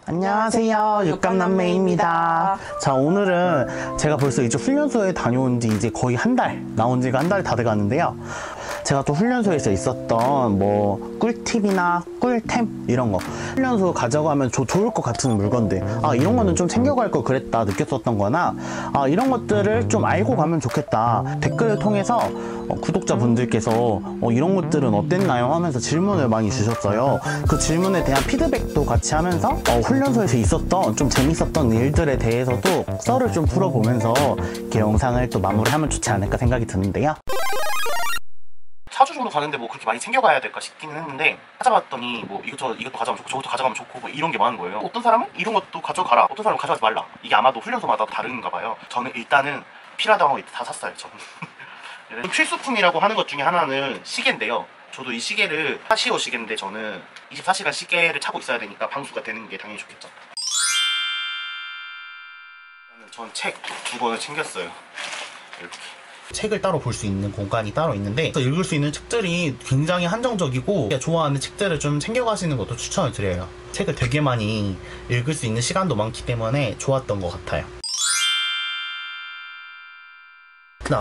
안녕하세요, 육감남매입니다. 자, 오늘은 제가 벌써 이제 훈련소에 다녀온 지 이제 거의 한 달, 나온 지가 한 달이 다 돼가는데요. 제가 또 훈련소에서 있었던 꿀팁이나 꿀템 이런 거 훈련소 가져가면 좋을 것 같은 물건들, 이런 거는 좀 챙겨갈 걸 그랬다 느꼈었던 거나 이런 것들을 좀 알고 가면 좋겠다, 댓글을 통해서 구독자분들께서 이런 것들은 어땠나요? 하면서 질문을 많이 주셨어요. 그 질문에 대한 피드백도 같이 하면서 훈련소에서 있었던 좀 재밌었던 일들에 대해서도 썰을 좀 풀어보면서 이렇게 영상을 또 마무리하면 좋지 않을까 생각이 드는데요. 4주 정도 가는데 그렇게 많이 챙겨가야 될까 싶기는 했는데, 찾아봤더니 이것도 가져가면 좋고 저것도 가져가면 좋고 이런 게 많은 거예요. 어떤 사람은 이런 것도 가져가라, 어떤 사람은 가져가지 말라. 이게 아마도 훈련소마다 다른가 봐요. 저는 일단은 필요하다고 하고 다 샀어요. 저는 필수품이라고 하는 것 중에 하나는 시계인데요. 저도 이 시계를 카시오 시계인데, 저는 24시간 시계를 차고 있어야 되니까 방수가 되는 게 당연히 좋겠죠. 저는 책 2권을 챙겼어요. 이렇게 책을 따로 볼 수 있는 공간이 따로 있는데, 읽을 수 있는 책들이 굉장히 한정적이고, 좋아하는 책들을 좀 챙겨가시는 것도 추천을 드려요. 책을 되게 많이 읽을 수 있는 시간도 많기 때문에 좋았던 것 같아요.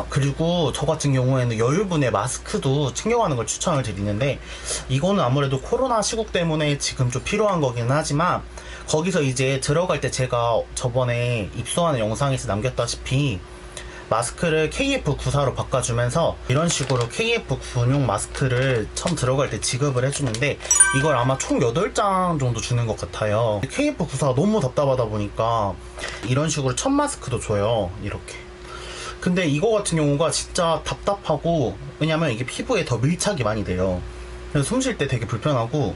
그리고 저 같은 경우에는 여유분의 마스크도 챙겨가는 걸 추천을 드리는데, 이거는 아무래도 코로나 시국 때문에 지금 좀 필요한 거긴 하지만, 거기서 이제 들어갈 때 제가 저번에 입소하는 영상에서 남겼다시피 마스크를 KF94로 바꿔주면서 이런 식으로 KF96 마스크를 처음 들어갈 때 지급을 해주는데, 이걸 아마 총 8장 정도 주는 것 같아요. KF94가 너무 답답하다 보니까 이런 식으로 첫 마스크도 줘요. 이렇게. 근데 이거 같은 경우가 진짜 답답하고, 왜냐면 이게 피부에 더 밀착이 많이 돼요. 그래서 숨 쉴 때 되게 불편하고,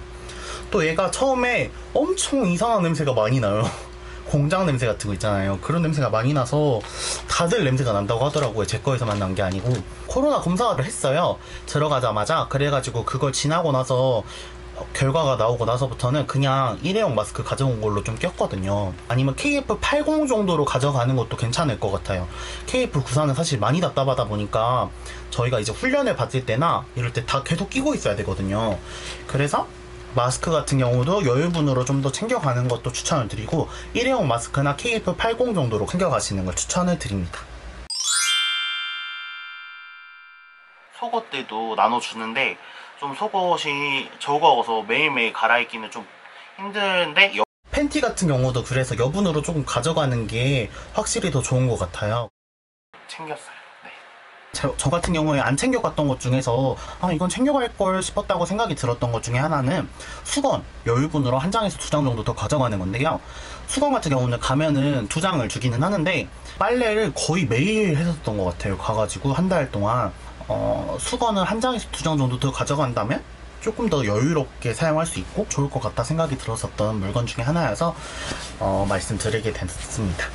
또 얘가 처음에 엄청 이상한 냄새가 많이 나요. 공장 냄새 같은 거 있잖아요. 그런 냄새가 많이 나서 다들 냄새가 난다고 하더라고요. 제 거에서만 난 게 아니고. 코로나 검사를 했어요, 들어가자마자. 그래가지고 그걸 지나고 나서 결과가 나오고 나서부터는 그냥 일회용 마스크 가져온 걸로 좀 꼈거든요. 아니면 KF80 정도로 가져가는 것도 괜찮을 것 같아요. KF94는 사실 많이 답답하다 보니까 저희가 이제 훈련을 받을 때나 이럴 때 다 계속 끼고 있어야 되거든요. 그래서 마스크 같은 경우도 여유분으로 좀 더 챙겨가는 것도 추천을 드리고, 일회용 마스크나 KF80 정도로 챙겨가시는 걸 추천을 드립니다. 속옷들도 나눠주는데, 좀 속옷이 적어서 매일매일 갈아입기는 좀 힘든데, 팬티 같은 경우도 그래서 여분으로 조금 가져가는 게 확실히 더 좋은 것 같아요. 챙겼어요. 저 같은 경우에 안 챙겨갔던 것 중에서 이건 챙겨갈 걸 싶었다고 생각이 들었던 것 중에 하나는 수건, 여유분으로 1장에서 2장 정도 더 가져가는 건데요. 수건 같은 경우는 가면은 2장을 주기는 하는데, 빨래를 거의 매일 했었던 것 같아요. 가가지고 한 달 동안 수건을 1장에서 2장 정도 더 가져간다면 조금 더 여유롭게 사용할 수 있고 좋을 것 같다 생각이 들었었던 물건 중에 하나여서 말씀드리게 됐습니다.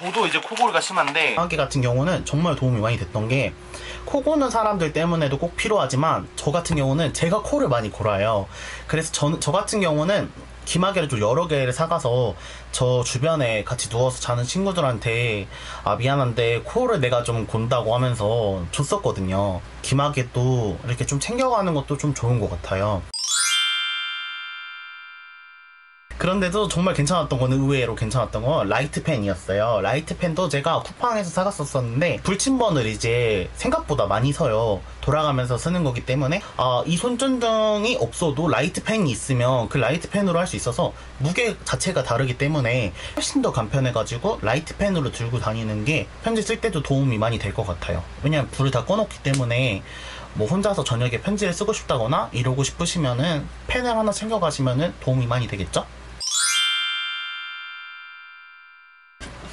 저도 이제 코골이가 심한데, 감기 같은 경우는 정말 도움이 많이 됐던 게, 코 고는 사람들 때문에도 꼭 필요하지만 저 같은 경우는 제가 코를 많이 골아요. 그래서 저 같은 경우는 귀마개를 좀 여러 개를 사가서 저 주변에 같이 누워서 자는 친구들한테 미안한데 코를 내가 좀 곤다고 하면서 줬었거든요. 귀마개도 이렇게 좀 챙겨가는 것도 좀 좋은 것 같아요. 그런데도 정말 괜찮았던 거는, 의외로 괜찮았던 건 라이트펜이었어요. 라이트펜도 제가 쿠팡에서 사갔었는데, 불침번을 이제 생각보다 많이 서요. 돌아가면서 쓰는 거기 때문에 이 손전등이 없어도 라이트펜이 있으면 그 라이트펜으로 할 수 있어서, 무게 자체가 다르기 때문에 훨씬 더 간편해가지고 라이트펜으로 들고 다니는 게 편지 쓸 때도 도움이 많이 될 것 같아요. 왜냐면 불을 다 꺼놓기 때문에 혼자서 저녁에 편지를 쓰고 싶다거나 이러고 싶으시면은 펜을 하나 챙겨가시면은 도움이 많이 되겠죠?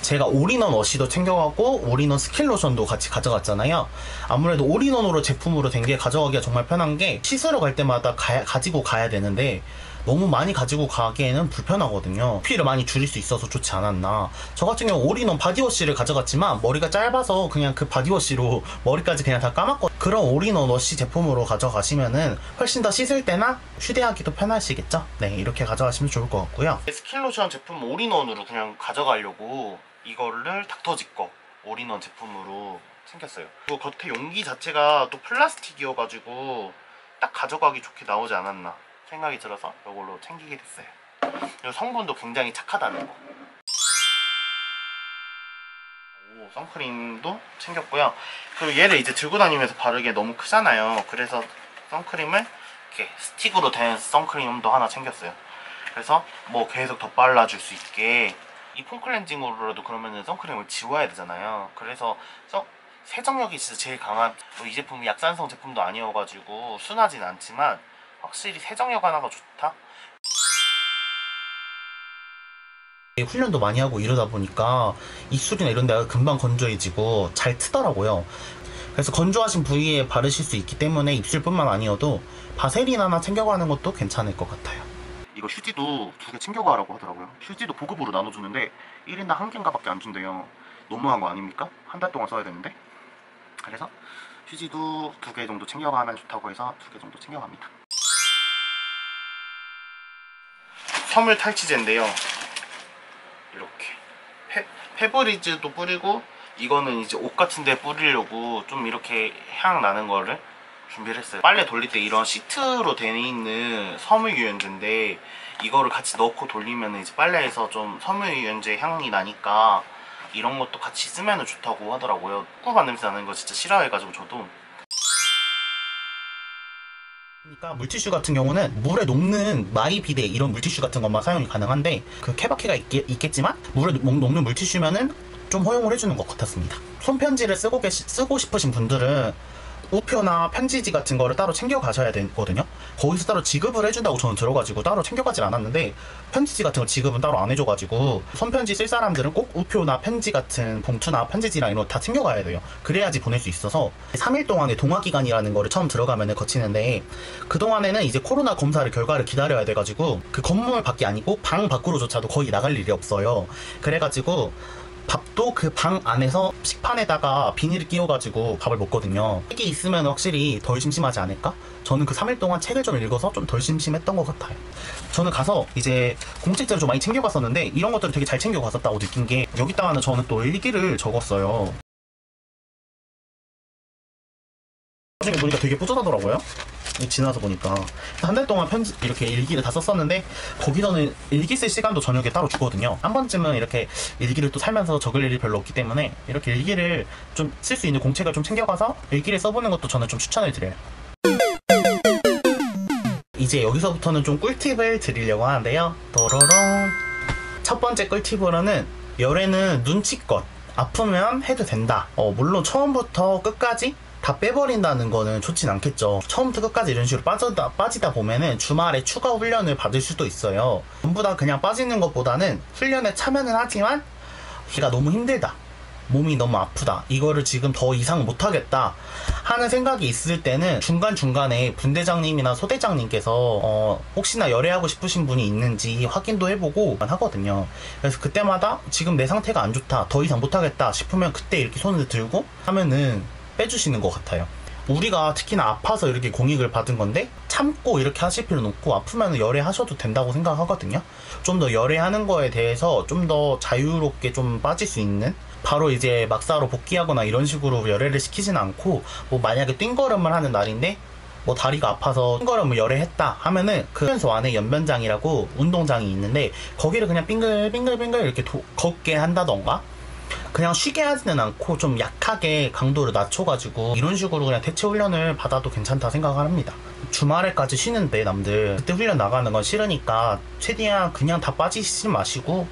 제가 올인원 워시도 챙겨가고 올인원 스킨로션도 같이 가져갔잖아요. 아무래도 올인원으로 제품으로 된 게 가져가기가 정말 편한 게, 씻으러 갈 때마다 가지고 가야 되는데 너무 많이 가지고 가기에는 불편하거든요. 피를 많이 줄일 수 있어서 좋지 않았나. 저 같은 경우 올인원 바디워시를 가져갔지만 머리가 짧아서 그냥 그 바디워시로 머리까지 그냥 다 감았거든요. 그런 올인원 워시 제품으로 가져가시면은 훨씬 더 씻을 때나 휴대하기도 편하시겠죠? 네, 이렇게 가져가시면 좋을 것 같고요. 스킨로션 제품 올인원으로 그냥 가져가려고 이거를 닥터지 거 올인원 제품으로 챙겼어요. 그리고 겉에 용기 자체가 또 플라스틱이어가지고 딱 가져가기 좋게 나오지 않았나. 생각이 들어서 이걸로 챙기게 됐어요. 그리고 성분도 굉장히 착하다는 거. 오, 선크림도 챙겼고요. 그리고 얘를 이제 들고 다니면서 바르기에 너무 크잖아요. 그래서 선크림을 이렇게 스틱으로 된 선크림도 하나 챙겼어요. 그래서 뭐 계속 덧발라줄 수 있게. 이 폼 클렌징으로라도 그러면은 선크림을 지워야 되잖아요. 그래서 세정력이 진짜 제일 강한, 이 제품이 약산성 제품도 아니어가지고 순하진 않지만 확실히 세정력 하나가 좋다. 훈련도 많이 하고 이러다 보니까 입술이나 이런 데가 금방 건조해지고 잘 트더라고요. 그래서 건조하신 부위에 바르실 수 있기 때문에 입술뿐만 아니어도 바세린 하나 챙겨가는 것도 괜찮을 것 같아요. 이거 휴지도 2개 챙겨가라고 하더라고요. 휴지도 보급으로 나눠주는데 1인당 1개인가 밖에 안 준대요. 너무한 거 아닙니까? 한 달 동안 써야 되는데. 그래서 휴지도 2개 정도 챙겨가면 좋다고 해서 2개 정도 챙겨갑니다. 섬유 탈취제인데요. 이렇게 페브리즈도 뿌리고, 이거는 이제 옷 같은 데 뿌리려고 좀 이렇게 향 나는 거를 준비를 했어요. 빨래 돌릴 때 이런 시트로 되어 있는 섬유유연제인데, 이거를 같이 넣고 돌리면 이제 빨래에서 좀 섬유유연제 향이 나니까 이런 것도 같이 쓰면 좋다고 하더라고요. 꿉꿉한 냄새 나는 거 진짜 싫어해가지고 저도. 그러니까 물티슈 같은 경우는 물에 녹는 마이비데 이런 물티슈 같은 것만 사용이 가능한데, 그 케바케가 있겠지만 물에 녹는 물티슈면은 좀 허용을 해주는 것 같았습니다. 손편지를 쓰고 싶으신 분들은 우표나 편지지 같은 거를 따로 챙겨 가셔야 되거든요. 거기서 따로 지급을 해준다고 저는 들어가지고 따로 챙겨가질 않았는데, 편지지 같은 거 지급은 따로 안 해줘가지고 손편지 쓸 사람들은 꼭 우표나 편지 같은 봉투나 편지지랑 이런 거 다 챙겨가야 돼요. 그래야지 보낼 수 있어서 3일 동안의 동화기간이라는 거를 처음 들어가면 거치는데, 그동안에는 이제 코로나 검사를 결과를 기다려야 돼가지고 그 건물 밖이 아니고 방 밖으로조차도 거의 나갈 일이 없어요. 그래가지고 밥도 그 방 안에서 식판에다가 비닐을 끼워가지고 밥을 먹거든요. 책이 있으면 확실히 덜 심심하지 않을까? 저는 그 3일 동안 책을 좀 읽어서 좀 덜 심심했던 것 같아요. 저는 가서 이제 공책자를 좀 많이 챙겨갔었는데 이런 것들을 되게 잘 챙겨갔었다고 느낀 게, 여기다가는 저는 또 일기를 적었어요. 나중에 보니까 되게 뿌듯하더라고요. 지나서 보니까 한 달 동안 이렇게 일기를 다 썼었는데, 거기서는 일기 쓸 시간도 저녁에 따로 주거든요. 한 번쯤은 이렇게 일기를 또 살면서 적을 일이 별로 없기 때문에 이렇게 일기를 좀 쓸 수 있는 공책을 좀 챙겨가서 일기를 써보는 것도 저는 좀 추천을 드려요. 이제 여기서부터는 좀 꿀팁을 드리려고 하는데요. 도로롱. 첫 번째 꿀팁으로는, 열에는 눈치껏 아프면 해도 된다. 물론 처음부터 끝까지 다 빼버린다는 거는 좋진 않겠죠. 처음부터 끝까지 이런 식으로 빠지다 보면은 주말에 추가 훈련을 받을 수도 있어요. 전부 다 그냥 빠지는 것보다는 훈련에 참여는 하지만 걔가 너무 힘들다, 몸이 너무 아프다, 이거를 지금 더 이상 못하겠다 하는 생각이 있을 때는 중간중간에 분대장님이나 소대장님께서 혹시나 열애하고 싶으신 분이 있는지 확인도 해보고 하거든요. 그래서 그때마다 지금 내 상태가 안 좋다, 더 이상 못하겠다 싶으면 그때 이렇게 손을 들고 하면은 빼주시는 것 같아요. 우리가 특히나 아파서 이렇게 공익을 받은 건데 참고 이렇게 하실 필요는 없고, 아프면 열애하셔도 된다고 생각하거든요. 좀 더 열애하는 거에 대해서 좀 더 자유롭게 좀 빠질 수 있는, 바로 이제 막사로 복귀하거나 이런 식으로 열애를 시키진 않고, 뭐 만약에 뛴걸음을 하는 날인데 뭐 다리가 아파서 뛴걸음을 열애했다 하면은 그 훈련소 안에 연변장이라고 운동장이 있는데 거기를 그냥 빙글빙글 이렇게 걷게 한다던가, 그냥 쉬게 하지는 않고 좀 약하게 강도를 낮춰가지고 이런 식으로 그냥 대체 훈련을 받아도 괜찮다 생각을 합니다. 주말에까지 쉬는데 남들 그때 훈련 나가는 건 싫으니까 최대한 그냥 다 빠지지 마시고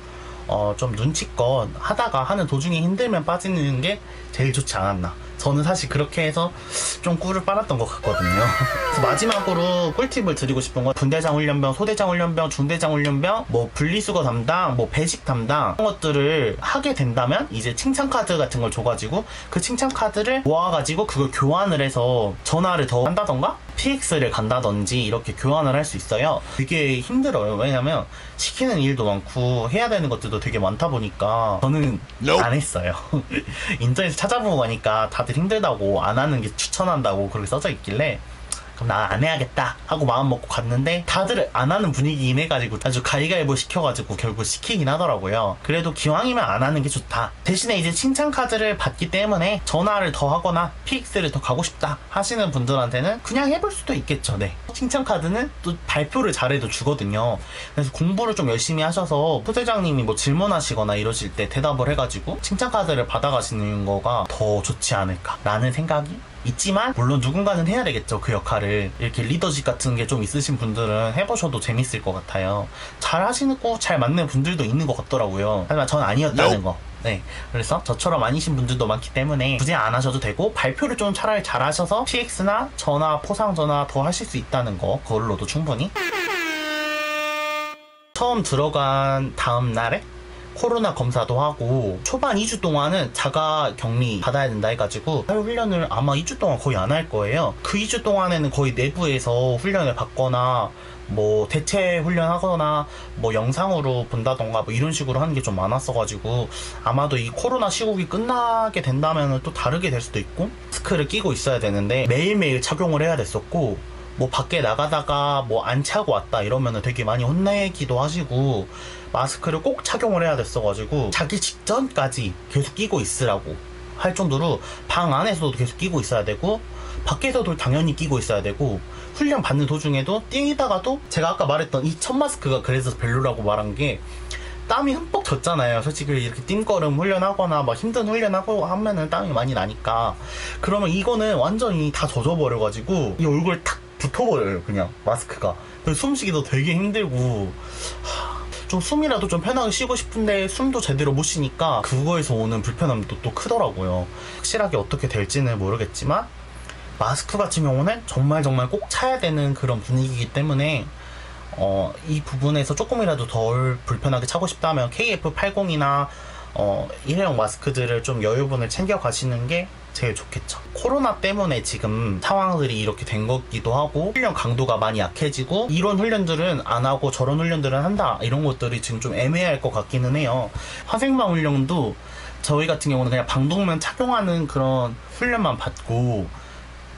좀 눈치껏 하다가 하는 도중에 힘들면 빠지는 게 제일 좋지 않았나. 저는 사실 그렇게 해서 좀 꿀을 빨았던 것 같거든요. 그래서 마지막으로 꿀팁을 드리고 싶은 건, 분대장 훈련병, 소대장 훈련병, 중대장 훈련병, 뭐 분리수거 담당, 뭐 배식 담당, 이런 것들을 하게 된다면 이제 칭찬카드 같은 걸 줘가지고 그 칭찬카드를 모아가지고 그걸 교환을 해서 전화를 더 한다던가 PX를 간다든지 이렇게 교환을 할 수 있어요. 되게 힘들어요. 왜냐면 시키는 일도 많고 해야 되는 것들도 되게 많다 보니까 저는 안 했어요. 인터넷에 찾아보고 가니까 다들 힘들다고 안 하는 게 추천한다고 그렇게 써져 있길래 그럼 나 안 해야겠다 하고 마음 먹고 갔는데 다들 안 하는 분위기긴 해가지고 아주 가위가위보 시켜가지고 결국 시키긴 하더라고요. 그래도 기왕이면 안 하는 게 좋다. 대신에 이제 칭찬 카드를 받기 때문에 전화를 더 하거나 PX를 더 가고 싶다 하시는 분들한테는 그냥 해볼 수도 있겠죠. 네. 칭찬 카드는 또 발표를 잘해도 주거든요. 그래서 공부를 좀 열심히 하셔서 소대장님이 뭐 질문하시거나 이러실 때 대답을 해가지고 칭찬 카드를 받아가시는 거가 더 좋지 않을까라는 생각이 있지만, 물론 누군가는 해야 되겠죠. 그 역할을. 이렇게 리더십 같은 게 좀 있으신 분들은 해보셔도 재밌을 것 같아요. 잘 하시고 잘 맞는 분들도 있는 것 같더라고요. 하지만 전 아니었다는 거. 네. 그래서 저처럼 아니신 분들도 많기 때문에 굳이 안 하셔도 되고, 발표를 좀 차라리 잘 하셔서 PX나 전화, 포상 전화 더 하실 수 있다는 거, 그걸로도 충분히. 처음 들어간 다음 날에 코로나 검사도 하고, 초반 2주 동안은 자가 격리 받아야 된다 해가지고 사회 훈련을 아마 2주 동안 거의 안 할 거예요. 그 2주 동안에는 거의 내부에서 훈련을 받거나 뭐 대체 훈련하거나 뭐 영상으로 본다던가 뭐 이런 식으로 하는 게 좀 많았어가지고, 아마도 이 코로나 시국이 끝나게 된다면 또 다르게 될 수도 있고, 마스크를 끼고 있어야 되는데 매일매일 착용을 해야 됐었고, 뭐 밖에 나가다가 뭐 안 차고 왔다 이러면은 되게 많이 혼내기도 하시고, 마스크를 꼭 착용을 해야 됐어가지고 자기 직전까지 계속 끼고 있으라고 할 정도로 방 안에서도 계속 끼고 있어야 되고, 밖에서도 당연히 끼고 있어야 되고, 훈련 받는 도중에도 뛰다가도, 제가 아까 말했던 이 첫 마스크가 그래서 별로라고 말한 게, 땀이 흠뻑 젖잖아요. 솔직히 이렇게 띵걸음 훈련하거나 막 힘든 훈련하고 하면은 땀이 많이 나니까. 그러면 이거는 완전히 다 젖어버려가지고 이 얼굴에 탁 붙어버려요, 그냥 마스크가. 그래서 숨쉬기도 되게 힘들고, 좀 숨이라도 좀 편하게 쉬고 싶은데 숨도 제대로 못 쉬니까 그거에서 오는 불편함도 또 크더라고요. 확실하게 어떻게 될지는 모르겠지만, 마스크 같은 경우는 정말 꼭 차야 되는 그런 분위기이기 때문에 이 부분에서 조금이라도 덜 불편하게 차고 싶다면 KF80이나 일회용 마스크들을 좀 여유분을 챙겨 가시는 게 제일 좋겠죠. 코로나 때문에 지금 상황들이 이렇게 된 거기도 하고, 훈련 강도가 많이 약해지고, 이런 훈련들은 안 하고 저런 훈련들은 한다, 이런 것들이 지금 좀 애매할 것 같기는 해요. 화생방 훈련도 저희 같은 경우는 그냥 방독면 착용하는 그런 훈련만 받고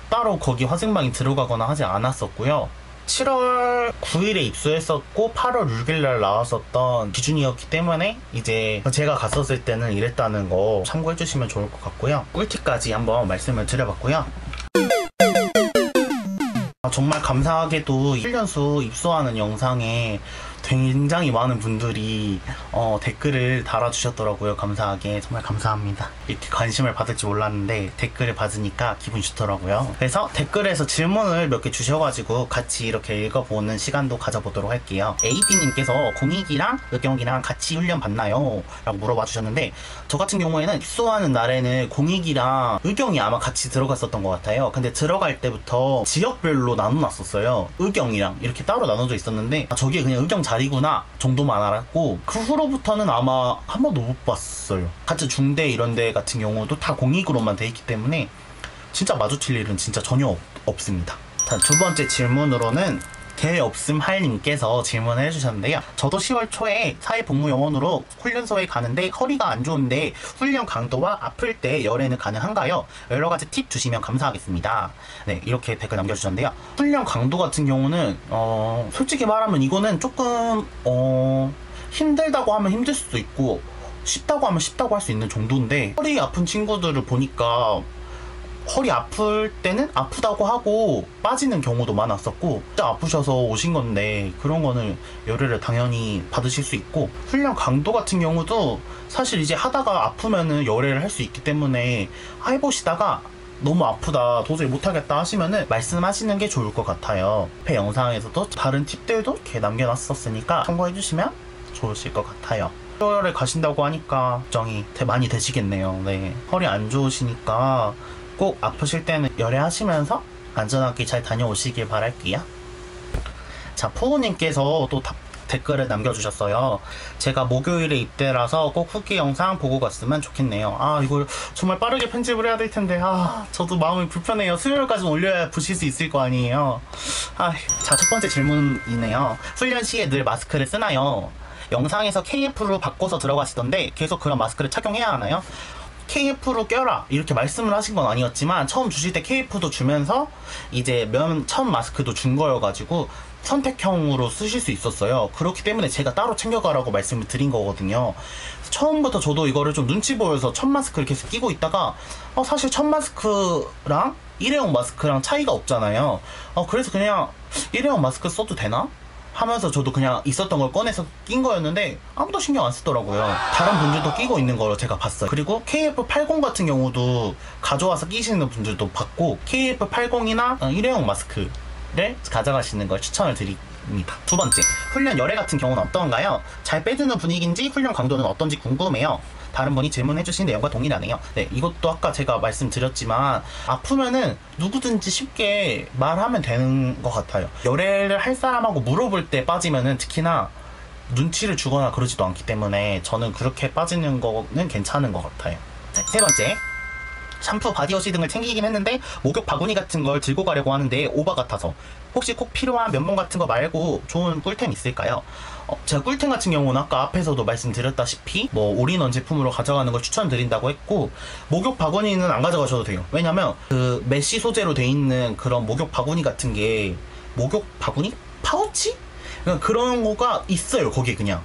따로 거기 화생방이 들어가거나 하지 않았었고요. 7월 9일에 입소했었고 8월 6일날 나왔었던 기준이었기 때문에 이제 제가 갔었을 때는 이랬다는 거 참고해 주시면 좋을 것 같고요. 꿀팁까지 한번 말씀을 드려봤고요. 정말 감사하게도 훈련소 입소하는 영상에 굉장히 많은 분들이 댓글을 달아주셨더라고요. 감사하게. 정말 감사합니다. 이렇게 관심을 받을지 몰랐는데 댓글을 받으니까 기분이 좋더라고요. 그래서 댓글에서 질문을 몇 개 주셔가지고 같이 이렇게 읽어보는 시간도 가져보도록 할게요. AD님께서 공익이랑 의경이랑 같이 훈련 받나요? 라고 물어봐 주셨는데, 저 같은 경우에는 입소하는 날에는 공익이랑 의경이 아마 같이 들어갔었던 것 같아요. 근데 들어갈 때부터 지역별로 나눠놨었어요. 의경이랑 이렇게 따로 나눠져 있었는데, 저게 그냥 의경 자리구나 정도만 알았고, 그 후로부터는 아마 한 번도 못 봤어요. 같은 중대 이런 데 같은 경우도 다 공익으로만 돼 있기 때문에 진짜 마주칠 일은 진짜 전혀 없습니다. 자, 두 번째 질문으로는 개 없음 할님께서 질문을 해주셨는데요. 저도 10월 초에 사회복무요원으로 훈련소에 가는데 허리가 안 좋은데 훈련 강도와 아플 때 열애는 가능한가요? 여러가지 팁 주시면 감사하겠습니다. 네, 이렇게 댓글 남겨주셨는데요. 훈련 강도 같은 경우는 솔직히 말하면 이거는 조금 힘들다고 하면 힘들 수도 있고, 쉽다고 하면 쉽다고 할 수 있는 정도인데, 허리 아픈 친구들을 보니까 허리 아플 때는 아프다고 하고 빠지는 경우도 많았었고, 진짜 아프셔서 오신 건데 그런 거는 열애를 당연히 받으실 수 있고, 훈련 강도 같은 경우도 사실 이제 하다가 아프면은 열애를 할 수 있기 때문에 해보시다가 너무 아프다 도저히 못하겠다 하시면은 말씀하시는 게 좋을 것 같아요. 앞에 영상에서도 다른 팁들도 이렇게 남겨놨었으니까 참고해주시면 좋으실 것 같아요. 10월에 가신다고 하니까 걱정이 많이 되시겠네요. 네, 허리 안 좋으시니까 꼭 아프실 때는 열애하시면서 안전하게 잘 다녀오시길 바랄게요. 자, 포우님께서 또 댓글을 남겨주셨어요. 제가 목요일에 입대라서 꼭 후기 영상 보고 갔으면 좋겠네요. 이걸 정말 빠르게 편집을 해야 될 텐데 저도 마음이 불편해요. 수요일까지 올려야 보실 수 있을 거 아니에요. 자, 첫 번째 질문이네요. 훈련 시에 늘 마스크를 쓰나요? 영상에서 KF로 바꿔서 들어가시던데 계속 그런 마스크를 착용해야 하나요? KF로 껴라 이렇게 말씀을 하신 건 아니었지만 처음 주실 때 KF도 주면서 이제 첫 마스크도 준 거여가지고 선택형으로 쓰실 수 있었어요. 그렇기 때문에 제가 따로 챙겨가라고 말씀을 드린 거거든요. 처음부터 저도 이거를 좀 눈치 보여서 첫 마스크를 계속 끼고 있다가 사실 첫 마스크랑 일회용 마스크랑 차이가 없잖아요. 그래서 그냥 일회용 마스크 써도 되나? 하면서 저도 그냥 있었던 걸 꺼내서 낀 거였는데 아무도 신경 안 쓰더라고요. 다른 분들도 끼고 있는 걸 제가 봤어요. 그리고 KF80 같은 경우도 가져와서 끼시는 분들도 봤고 KF80이나 일회용 마스크를 가져가시는 걸 추천을 드립니다. 두 번째, 훈련 열애 같은 경우는 어떤가요? 잘 빼주는 분위기인지 훈련 강도는 어떤지 궁금해요. 다른 분이 질문해주신 내용과 동일하네요. 네, 이것도 아까 제가 말씀드렸지만 아프면은 누구든지 쉽게 말하면 되는 것 같아요. 열애를 할 사람하고 물어볼 때 빠지면은 특히나 눈치를 주거나 그러지도 않기 때문에 저는 그렇게 빠지는 거는 괜찮은 것 같아요. 네, 세 번째, 샴푸, 바디워시 등을 챙기긴 했는데 목욕 바구니 같은 걸 들고 가려고 하는데 오바 같아서 혹시 꼭 필요한 면봉 같은 거 말고 좋은 꿀템 있을까요? 제가 꿀템 같은 경우는 아까 앞에서도 말씀드렸다시피 올인원 제품으로 가져가는 걸 추천드린다고 했고, 목욕 바구니는 안 가져가셔도 돼요. 왜냐면 그 메쉬 소재로 돼 있는 그런 목욕 바구니 같은 게, 목욕 바구니? 파우치? 그런 거가 있어요. 거기에 그냥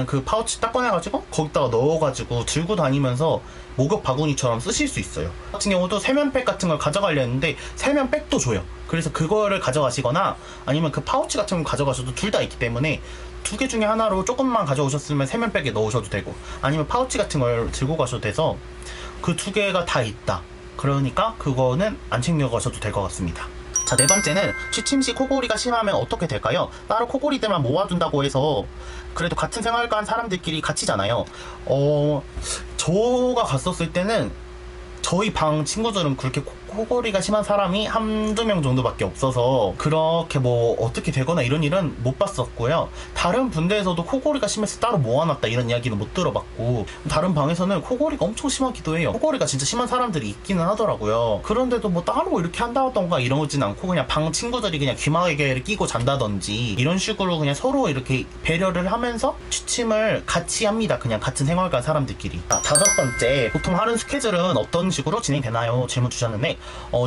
그 파우치 딱 꺼내가지고 거기다가 넣어가지고 들고 다니면서 목욕 바구니처럼 쓰실 수 있어요. 같은 경우도 세면백 같은 걸 가져가려 했는데 세면백도 줘요. 그래서 그거를 가져가시거나 아니면 그 파우치 같은 걸 가져가셔도 둘 다 있기 때문에 두 개 중에 하나로 조금만 가져오셨으면 세면백에 넣으셔도 되고, 아니면 파우치 같은 걸 들고 가셔도 돼서 그 두 개가 다 있다. 그러니까 그거는 안 챙겨가셔도 될 것 같습니다. 자, 네 번째는 취침 시 코골이가 심하면 어떻게 될까요? 따로 코골이들만 모아둔다고 해서 그래도 같은 생활관 사람들끼리 갇히잖아요. 저가 갔었을 때는 저희 방 친구들은 그렇게 코골이가 심한 사람이 한두 명 정도밖에 없어서 그렇게 어떻게 되거나 이런 일은 못 봤었고요. 다른 분대에서도 코골이가 심해서 따로 모아놨다 이런 이야기는 못 들어봤고, 다른 방에서는 코골이가 엄청 심하기도 해요. 코골이가 진짜 심한 사람들이 있기는 하더라고요. 그런데도 따로 이렇게 한다던가 이러진 않고 그냥 방 친구들이 그냥 귀마개를 끼고 잔다든지 이런 식으로 그냥 서로 이렇게 배려를 하면서 취침을 같이 합니다. 그냥 같은 생활관 사람들끼리. 다섯 번째, 보통 하루 스케줄은 어떤 식으로 진행되나요? 질문 주셨는데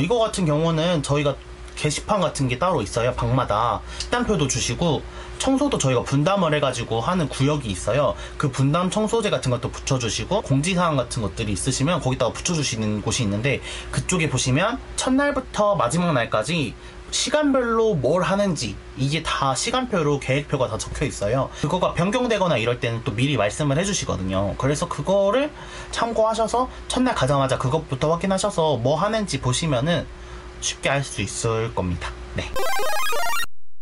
이거 같은 경우는 저희가 게시판 같은 게 따로 있어요. 방마다 식단표도 주시고 청소도 저희가 분담을 해가지고 하는 구역이 있어요. 그 분담 청소제 같은 것도 붙여주시고 공지사항 같은 것들이 있으시면 거기다가 붙여주시는 곳이 있는데, 그쪽에 보시면 첫날부터 마지막 날까지 시간별로 뭘 하는지 이게 다 시간표로 계획표가 다 적혀 있어요. 그거가 변경되거나 이럴 때는 또 미리 말씀을 해주시거든요. 그래서 그거를 참고하셔서 첫날 가자마자 그것부터 확인하셔서 뭐 하는지 보시면은 쉽게 알 수 있을 겁니다. 네.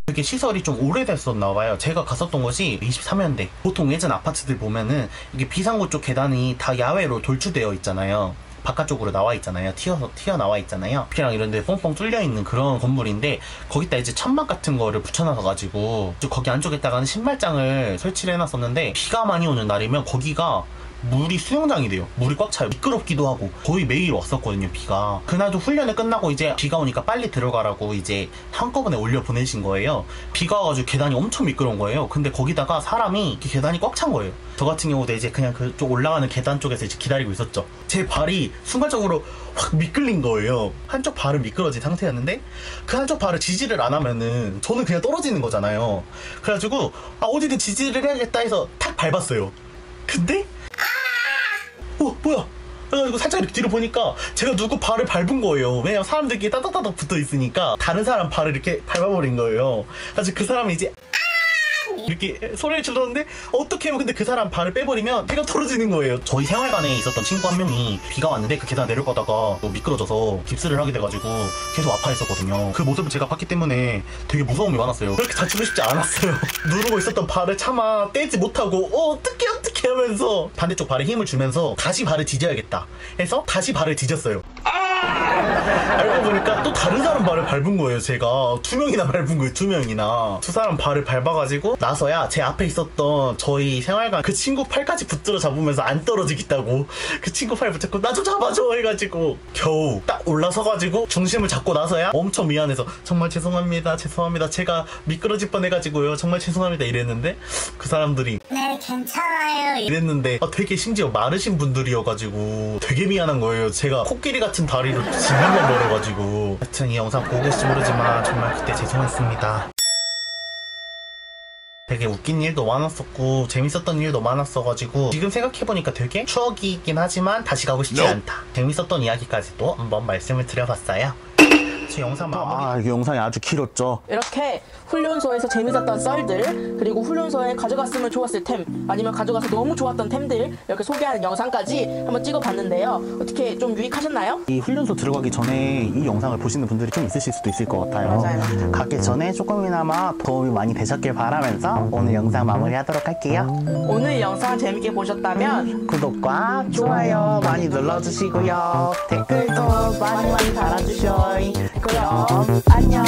이게 시설이 좀 오래됐었나봐요. 제가 갔었던 곳이 23년대. 보통 예전 아파트들 보면은 이게 비상구 쪽 계단이 다 야외로 돌출되어 있잖아요. 바깥쪽으로 나와 있잖아요. 튀어나와 있잖아요. 뷰랑 이런 데 뻥뻥 뚫려 있는 그런 건물인데, 거기다 이제 천막 같은 거를 붙여놔서 가지고 거기 안쪽에다가는 신발장을 설치를 해놨었는데, 비가 많이 오는 날이면 거기가 물이 수영장이 돼요. 물이 꽉 차요. 미끄럽기도 하고 거의 매일 왔었거든요, 비가. 그날도 훈련을 끝나고 이제 비가 오니까 빨리 들어가라고 이제 한꺼번에 올려 보내신 거예요. 비가 와가지고 계단이 엄청 미끄러운 거예요. 근데 거기다가 사람이 이렇게 계단이 꽉 찬 거예요. 저 같은 경우도 이제 그냥 그쪽 올라가는 계단 쪽에서 이제 기다리고 있었죠. 제 발이 순간적으로 확 미끌린 거예요. 한쪽 발은 미끄러진 상태였는데 그 한쪽 발을 지지를 안 하면은 저는 그냥 떨어지는 거잖아요. 그래가지고 어디든 지지를 해야겠다 해서 탁 밟았어요. 근데 뭐야? 그래가지고 살짝 이렇게 뒤로 보니까 제가 누구 발을 밟은 거예요. 왜냐면 사람들끼리 따닥따닥 붙어 있으니까 다른 사람 발을 이렇게 밟아버린 거예요. 그래서 그 사람이 이제 이렇게 소리를 질렀는데 어떻게 하면, 근데 그 사람 발을 빼버리면 배가 떨어지는 거예요. 저희 생활관에 있었던 친구 한 명이 비가 왔는데 그 계단 내려가다가 미끄러져서 깁스를 하게 돼가지고 계속 아파했었거든요. 그 모습을 제가 봤기 때문에 되게 무서움이 많았어요. 그렇게 다치고 싶지 않았어요. 누르고 있었던 발을 차마 떼지 못하고 어떻게 하면서 반대쪽 발에 힘을 주면서 다시 발을 디뎌야겠다 해서 다시 발을 디뎠어요. 알고 보니까 또 다른 사람 발을 밟은 거예요. 제가 두 명이나 밟은 거예요. 두 명이나. 두 사람 발을 밟아가지고 나서야 제 앞에 있었던 저희 생활관 그 친구 팔까지 붙들어 잡으면서 안 떨어지겠다고 그 친구 팔 붙잡고 나 좀 잡아줘 해가지고 겨우 딱 올라서가지고 중심을 잡고 나서야 엄청 미안해서 정말 죄송합니다 제가 미끄러질 뻔해가지고요 정말 죄송합니다 이랬는데, 그 사람들이 괜찮아요. 이랬는데 되게 심지어 마르신 분들이어가지고 되게 미안한 거예요. 제가 코끼리 같은 다리로 징글만 걸어가지고. 하여튼 이 영상 보고 계실지 모르지만 정말 그때 죄송했습니다. 되게 웃긴 일도 많았었고 재밌었던 일도 많았어가지고 지금 생각해보니까 되게 추억이긴 하지만 다시 가고 싶지 않다. 재밌었던 이야기까지도 한번 말씀을 드려봤어요. 제 영상 마무리. 이게 영상이 아주 길었죠. 이렇게 훈련소에서 재밌었던 썰들, 그리고 훈련소에 가져갔으면 좋았을 템, 아니면 가져가서 너무 좋았던 템들 이렇게 소개하는 영상까지 한번 찍어봤는데요. 어떻게 좀 유익하셨나요? 이 훈련소 들어가기 전에 이 영상을 보시는 분들이 좀 있으실 수도 있을 것 같아요. 맞아요. 가기 전에 조금이나마 도움이 많이 되셨길 바라면서 오늘 영상 마무리하도록 할게요. 오늘 영상 재밌게 보셨다면 구독과 좋아요 많이 눌러주시고요. 댓글도 많이 많이 달아주셔요. 그럼 안녕.